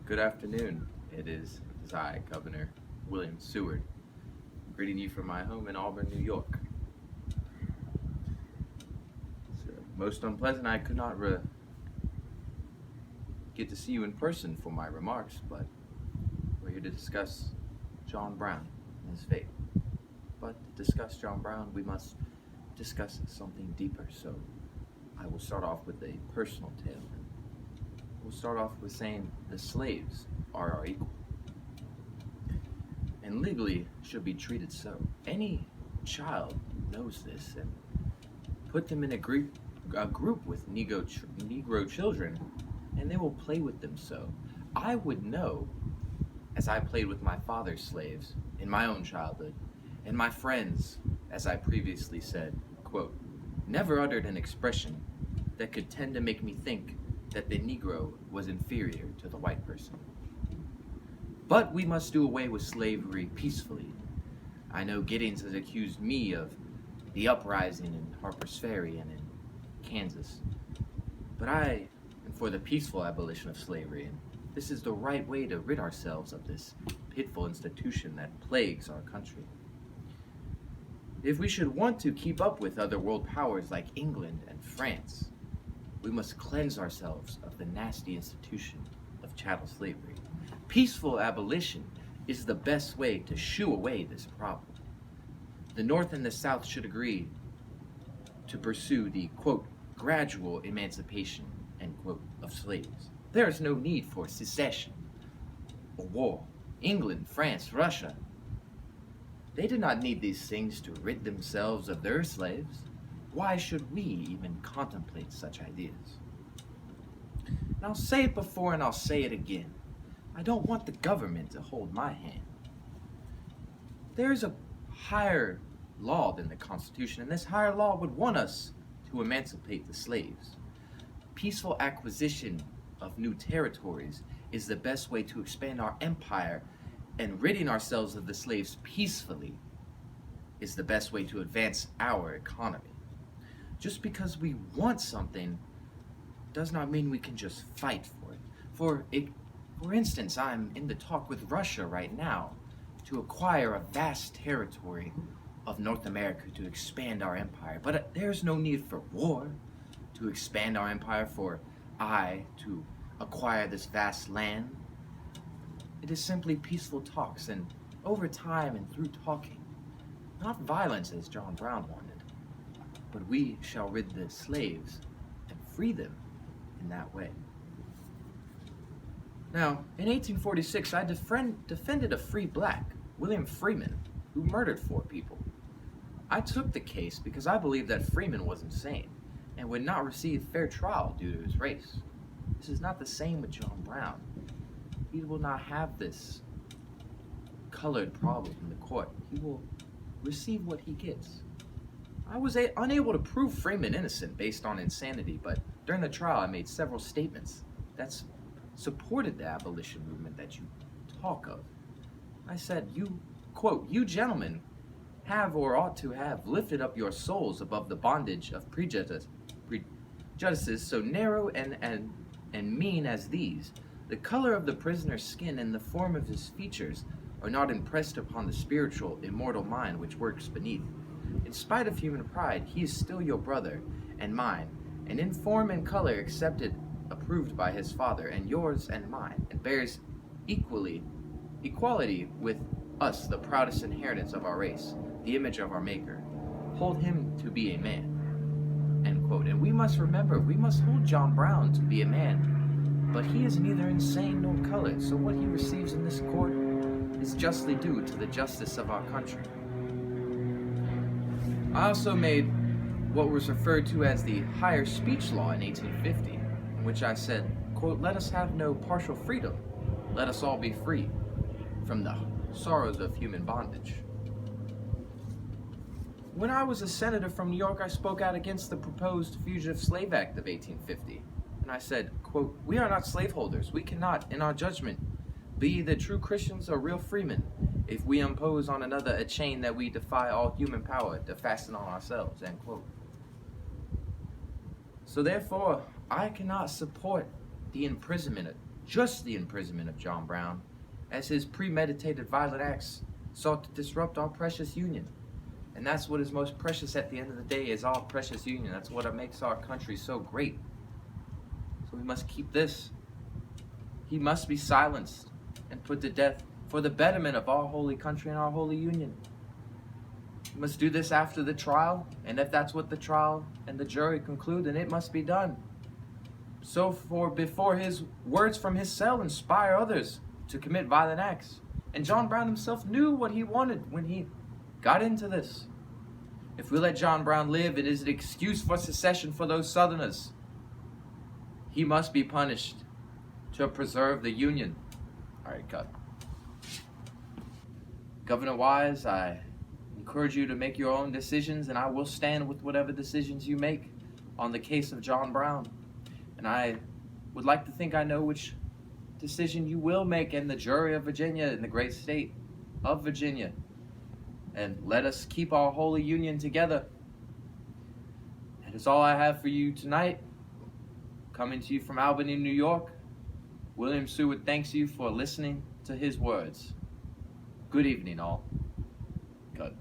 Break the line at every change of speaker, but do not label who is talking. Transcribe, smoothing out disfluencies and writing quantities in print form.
Good afternoon. It is I, Governor William Seward, greeting you from my home in Albany, New York. It's most unpleasant I could not get to see you in person for my remarks, but we're here to discuss John Brown and his fate. But to discuss John Brown, we must discuss something deeper, so I will start off with a personal tale. We'll start off with saying the slaves are our equal and legally should be treated so. Any child knows this, and put them in a group with Negro children and they will play with them so. I would know, as I played with my father's slaves in my own childhood, and my friends, as I previously said, quote, never uttered an expression that could tend to make me think that the Negro was inferior to the white person. But we must do away with slavery peacefully. I know Giddings has accused me of the uprising in Harper's Ferry and in Kansas, but I am for the peaceful abolition of slavery, and this is the right way to rid ourselves of this pitiful institution that plagues our country. If we should want to keep up with other world powers like England and France, we must cleanse ourselves of the nasty institution of chattel slavery. Peaceful abolition is the best way to shoo away this problem. The North and the South should agree to pursue the, quote, gradual emancipation, end quote, of slaves. There is no need for secession or war. England, France, Russia, they did not need these things to rid themselves of their slaves. Why should we even contemplate such ideas? And I'll say it before and I'll say it again. I don't want the government to hold my hand. There is a higher law than the Constitution, and this higher law would want us to emancipate the slaves. Peaceful acquisition of new territories is the best way to expand our empire, and ridding ourselves of the slaves peacefully is the best way to advance our economy. Just because we want something does not mean we can just fight for it. For instance, I'm in the talk with Russia right now to acquire a vast territory of North America to expand our empire. But there's no need for war to expand our empire, for I to acquire this vast land. It is simply peaceful talks, and over time and through talking, not violence as John Brown wanted, but we shall rid the slaves and free them in that way. Now, in 1846, I defended a free black, William Freeman, who murdered 4 people. I took the case because I believed that Freeman was insane and would not receive fair trial due to his race. This is not the same with John Brown. He will not have this colored problem in the court. He will receive what he gets. I was unable to prove Freeman innocent based on insanity, but during the trial I made several statements that supported the abolition movement that you talk of. I said, you, quote, you gentlemen have or ought to have lifted up your souls above the bondage of prejudices so narrow and mean as these. The color of the prisoner's skin and the form of his features are not impressed upon the spiritual, immortal mind which works beneath. In spite of human pride, he is still your brother and mine, and in form and color accepted, approved by his father, and yours and mine, and bears equality with us, the proudest inheritance of our race, the image of our Maker. Hold him to be a man, end quote. And we must remember, we must hold John Brown to be a man, but he is neither insane nor colored, so what he receives in this court is justly due to the justice of our country. I also made what was referred to as the higher speech law in 1850, in which I said, quote, let us have no partial freedom, let us all be free from the sorrows of human bondage. When I was a senator from New York, I spoke out against the proposed Fugitive Slave Act of 1850, and I said, quote, we are not slaveholders, we cannot, in our judgment, be the true Christians or real freemen if we impose on another a chain that we defy all human power to fasten on ourselves, end quote. So therefore, I cannot support the imprisonment just the imprisonment of John Brown, as his premeditated violent acts sought to disrupt our precious union. And that's what is most precious at the end of the day, is our precious union. That's what makes our country so great. So we must keep this. He must be silenced and put to death for the betterment of our holy country and our holy union. We must do this after the trial, and if that's what the trial and the jury conclude, then it must be done. So for before his words from his cell inspire others to commit violent acts. And John Brown himself knew what he wanted when he got into this. If we let John Brown live, it is an excuse for secession for those Southerners. He must be punished to preserve the Union. All right, cut. Governor Wise, I encourage you to make your own decisions, and I will stand with whatever decisions you make on the case of John Brown. And I would like to think I know which decision you will make in the jury of Virginia, in the great state of Virginia. And let us keep our holy union together. That is all I have for you tonight. Coming to you from Albany, New York, William Seward thanks you for listening to his words. Good evening, all. Good.